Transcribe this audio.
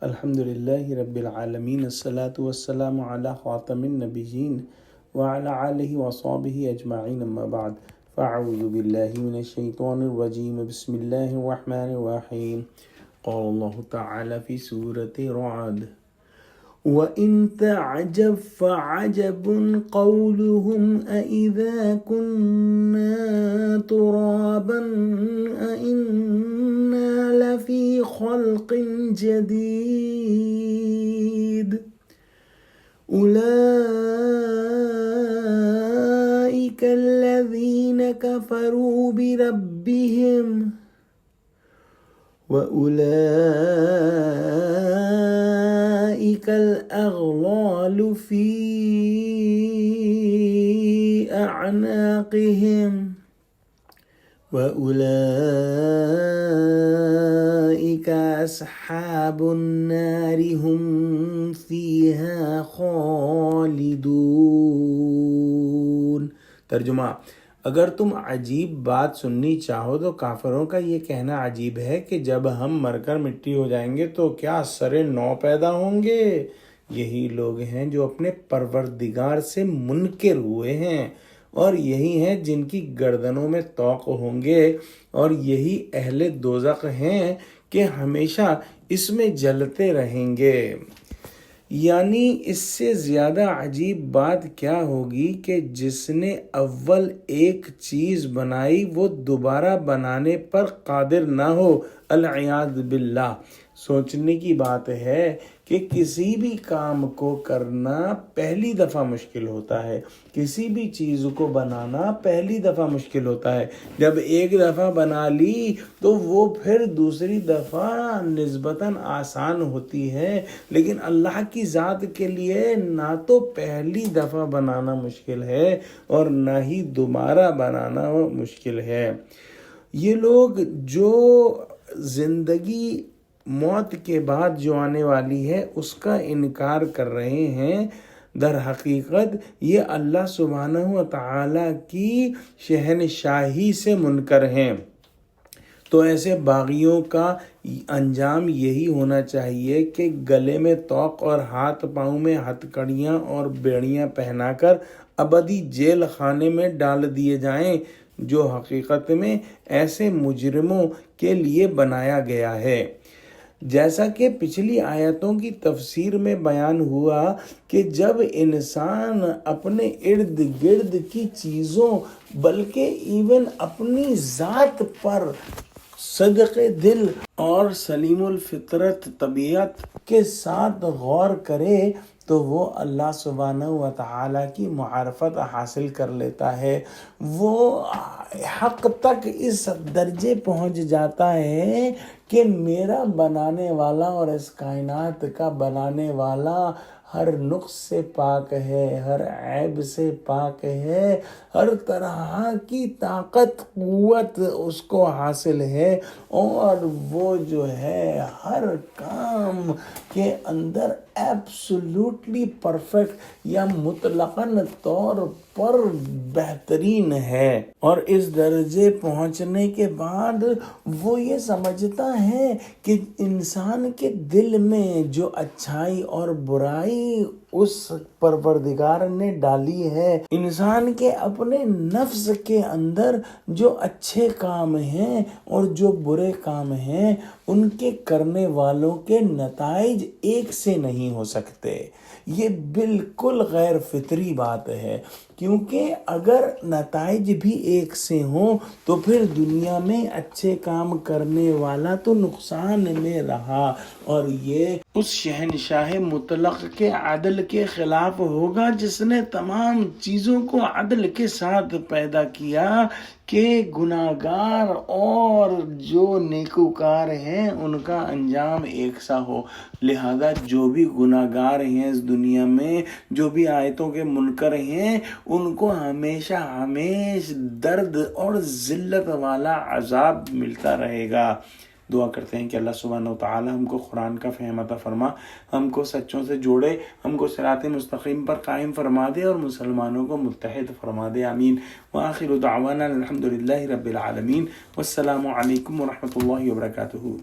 الحمد للہ رب العالمین، الصلاۃ والسلام علی خاتم النبیین وعلی آلہ وصحبہ اجمعین، اما بعد فاعوذ باللہ من الشیطان الرجیم، بسم اللہ الرحمن الرحیم۔ قال اللہ تعالی فی سورۃ رعد: وَإِن تَعْجَبْ فَعَجَبٌ قَوْلُهُمْ أَإِذَا كُنَّا تُرَابًا أَإِنَّا لَفِي خَلْقٍ جَدِيدٍ أُولَئِكَ الَّذِينَ كَفَرُوا بِرَبِّهِمْ وَأُولَئِكَ الْأَغْلَالُ فِي أَعْنَاقِهِمْ وَأُولَئِكَ أَصْحَابُ النَّارِ هُمْ فِيهَا خَالِدُونَ۔ ترجمہ: اگر تم عجیب بات سننی چاہو تو کافروں کا یہ کہنا عجیب ہے کہ جب ہم مر کر مٹی ہو جائیں گے تو کیا سر نو پیدا ہوں گے؟ یہی لوگ ہیں جو اپنے پروردگار سے منکر ہوئے ہیں، اور یہی ہیں جن کی گردنوں میں طوق ہوں گے، اور یہی اہل دوزخ ہیں کہ ہمیشہ اس میں جلتے رہیں گے۔ یعنی اس سے زیادہ عجیب بات کیا ہوگی کہ جس نے اول ایک چیز بنائی وہ دوبارہ بنانے پر قادر نہ ہو، العیاذ باللہ۔ سوچنے کی بات ہے کہ کسی بھی کام کو کرنا پہلی دفعہ مشکل ہوتا ہے، کسی بھی چیز کو بنانا پہلی دفعہ مشکل ہوتا ہے۔ جب ایک دفعہ بنا لی تو وہ پھر دوسری دفعہ نسبتاً آسان ہوتی ہے، لیکن اللہ کی ذات کے لیے نہ تو پہلی دفعہ بنانا مشکل ہے اور نہ ہی دوبارہ بنانا مشکل ہے۔ یہ لوگ جو زندگی موت کے بعد جو آنے والی ہے اس کا انکار کر رہے ہیں، در حقیقت یہ اللہ سبحانہ و تعالی کی شہنشاہی سے منکر ہیں۔ تو ایسے باغیوں کا انجام یہی ہونا چاہیے کہ گلے میں طوق اور ہاتھ پاؤں میں ہتھ کڑیاں اور بیڑیاں پہنا کر ابدی جیل خانے میں ڈال دیے جائیں، جو حقیقت میں ایسے مجرموں کے لیے بنایا گیا ہے۔ جیسا کہ پچھلی آیتوں کی تفسیر میں بیان ہوا کہ جب انسان اپنے ارد گرد کی چیزوں بلکہ ایون اپنی ذات پر صدق دل اور سلیم الفطرت طبیعت کے ساتھ غور کرے تو وہ اللہ سبحانہ و تعالیٰ کی معرفت حاصل کر لیتا ہے۔ وہ حق تک اس درجے پہنچ جاتا ہے کہ میرا بنانے والا اور اس کائنات کا بنانے والا ہر نقص سے پاک ہے، ہر عیب سے پاک ہے، ہر طرح کی طاقت قوت اس کو حاصل ہے، اور وہ جو ہے ہر کام کے اندر ایبسولوٹلی پرفیکٹ یا مطلقاً طور پر بہترین ہے۔ اور اس درجے پہنچنے کے بعد وہ یہ سمجھتا ہے کہ انسان کے دل میں جو اچھائی اور برائی اس پروردگار نے ڈالی ہے، انسان کے اپنے نفس کے اندر جو اچھے کام ہیں اور جو برے کام ہیں، ان کے کرنے والوں کے نتائج ایک سے نہیں ہو سکتے۔ یہ بالکل غیر فطری بات ہے، کیونکہ اگر نتائج بھی ایک سے ہوں تو پھر دنیا میں اچھے کام کرنے والا تو نقصان میں رہا، اور یہ اس شہنشاہ مطلق کے عدل کے خلاف ہوگا جس نے تمام چیزوں کو عدل کے ساتھ پیدا کیا کہ گناہگار اور جو نیکوکار ہیں ان کا انجام ایک سا ہو۔ لہذا جو بھی گناہگار ہیں اس دنیا میں، جو بھی آیتوں کے منکر ہیں، ان کو ہمیشہ درد اور ذلت والا عذاب ملتا رہے گا۔ دعا کرتے ہیں کہ اللہ سبحانہ و تعالی ہم کو قرآن کا فہم عطا فرما، ہم کو سچوں سے جوڑے، ہم کو صراط مستقیم پر قائم فرما دے اور مسلمانوں کو متحد فرما دے، آمین۔ وآخر دعوانا الحمد للہ رب العالمین، والسلام علیکم ورحمۃ اللہ وبرکاتہ۔